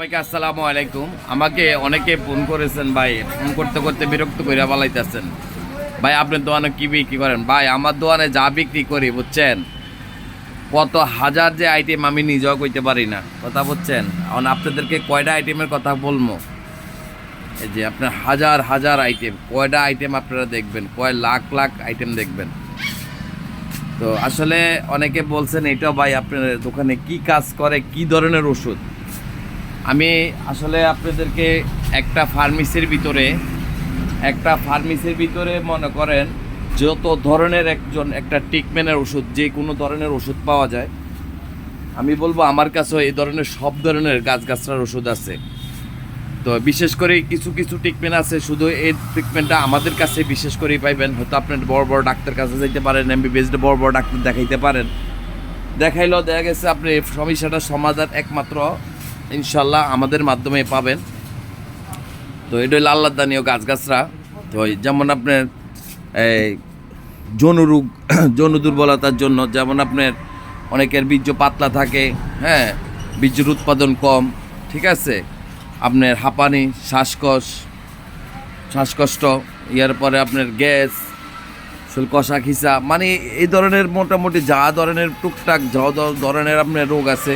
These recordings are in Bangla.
সবাইকে আসসালামু আলাইকুম। আমাকে অনেকে ফোন করেছেন ভাই, ফোন করতে করতে বিরক্ত করে পালাইতেছেন। ভাই আপনার দোকানে কি বিক্রি করেন? ভাই আমার দোকানে যা বিক্রি করি বুঝছেন, কত হাজার যে আইটেম আমি নিজেও কইতে পারি না, কথা বুঝছেন। এখন আপনাদেরকে কয়টা আইটেমের কথা বলবো, এই যে আপনার হাজার হাজার আইটেম, কয়টা আইটেম আপনারা দেখবেন, কয় লাখ লাখ আইটেম দেখবেন। তো আসলে অনেকে বলছেন এটাও ভাই আপনার দোকানে কি কাজ করে, কি ধরনের ওষুধ। আমি আসলে আপনাদেরকে একটা ফার্মেসির ভিতরে মনে করেন যত ধরনের একটা ট্রিটমেন্টের ওষুধ, যে কোনো ধরনের ওষুধ পাওয়া যায়, আমি বলবো আমার কাছেও এই ধরনের সব ধরনের গাছগাছড়ার ওষুধ আছে। তো বিশেষ করে কিছু কিছু ট্রিটমেন্ট আছে, শুধু এই ট্রিটমেন্টটা আমাদের কাছে বিশেষ করেই পাইবেন। হয়তো আপনার বড় বড় ডাক্তার কাছে যাইতে পারেন, এমবিবিএস বড় বড় ডাক্তার দেখাইতে পারেন, দেখাইলেও দেখা গেছে আপনি এই সমস্যাটার সমাধান একমাত্র ইনশাল্লাহ আমাদের মাধ্যমে পাবেন। তো এটা হলো আল্লাহ দানীয় গাছগাছরা। তো যেমন আপনার এই যৌনরোগ, যৌন দুর্বলতার জন্য, যেমন আপনার অনেকের বীর্য পাতলা থাকে, হ্যাঁ, বীর্যের উৎপাদন কম, ঠিক আছে, আপনার হাঁপানি, শ্বাসকষ্ট, ইয়ার পরে আপনার গ্যাস, কষা খিচা, মানে এই ধরনের মোটামুটি যা ধরনের টুকটাক যা ধরনের আপনার রোগ আছে,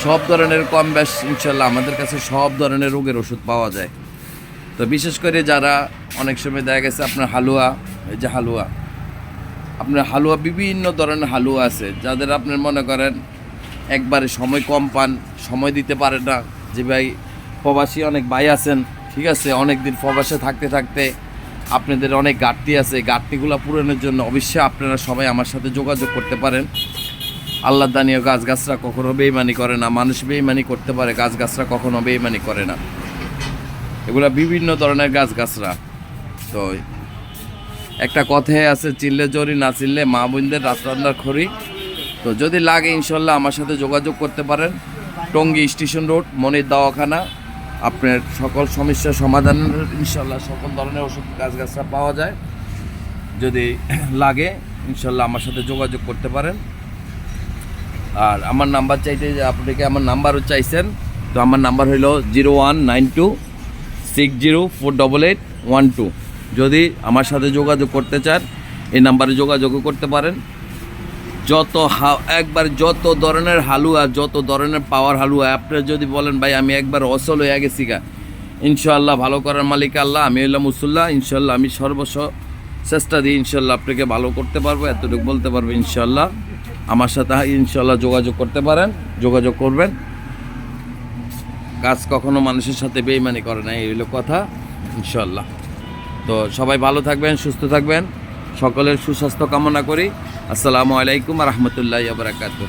সব ধরনের কম বেশ ইনশাল্লাহ আমাদের কাছে সব ধরনের রোগের ওষুধ পাওয়া যায়। তো বিশেষ করে যারা অনেক সময় দেখা গেছে আপনার হালুয়া, এই যে হালুয়া বিভিন্ন ধরনের হালুয়া আছে, যাদের আপনার মনে করেন একবারে সময় কম পান, সময় দিতে পারে না, যে ভাই প্রবাসী অনেক ভাই আছেন, ঠিক আছে, অনেক দিন প্রবাসে থাকতে থাকতে আপনাদের অনেক ঘাটতি আছে, ঘাটতিগুলো পূরণের জন্য অবশ্যই আপনারা সবাই আমার সাথে যোগাযোগ করতে পারেন। আল্লাহ দানীয় গাছগাছরা কখনো বেইমানি করে না, মানুষ বেইমানি করতে পারে, গাছগাছরা কখনো বেইমানি করে না। এগুলা বিভিন্ন ধরনের গাছগাছরা। তো একটা কথাই আছে, চিল্লে জরি না চিল্লে মা বোনদের রাত রান্নার খড়ি। তো যদি লাগে ইনশাল্লাহ আমার সাথে যোগাযোগ করতে পারেন। টঙ্গী স্টেশন রোড, মনির দাওয়াখানা। আপনার সকল সমস্যার সমাধানের ইনশাল্লাহ সকল ধরনের ওষুধ গাছগাছরা পাওয়া যায়। যদি লাগে ইনশাল্লাহ আমার সাথে যোগাযোগ করতে পারেন। আর আমার নাম্বার চাইতে, আপনাকে আমার নাম্বারও চাইছেন, তো আমার নাম্বার হইল 019260488812। যদি আমার সাথে যোগাযোগ করতে চান এই নাম্বারে যোগাযোগও করতে পারেন। যত ধরনের হালুয়া, যত ধরনের পাওয়ার হালুয়া, আপনারা যদি বলেন ভাই আমি একবার অসল হয়ে গেছি গা, ইনশাআল্লাহ ভালো করার মালিক আল্লাহ, আমি হইলাম মুসুল্লাহ, ইনশাআল্লাহ আমি সর্বস্ব চেষ্টা দিই ইনশাআল্লাহ আপনাকে ভালো করতে পারবো, এতটুকু বলতে পারবো। ইনশাআল্লাহ আমার সাথে ইনশাআল্লাহ যোগাযোগ করতে পারেন, যোগাযোগ করবেন। কাজ কখনো মানুষের সাথে বেইমানি করে না, এই হলো কথা ইনশাআল্লাহ। তো সবাই ভালো থাকবেন, সুস্থ থাকবেন, সকলের সুস্বাস্থ্য কামনা করি। আসসালামু আলাইকুম ওয়া রাহমাতুল্লাহি ওয়া বারাকাতুহু।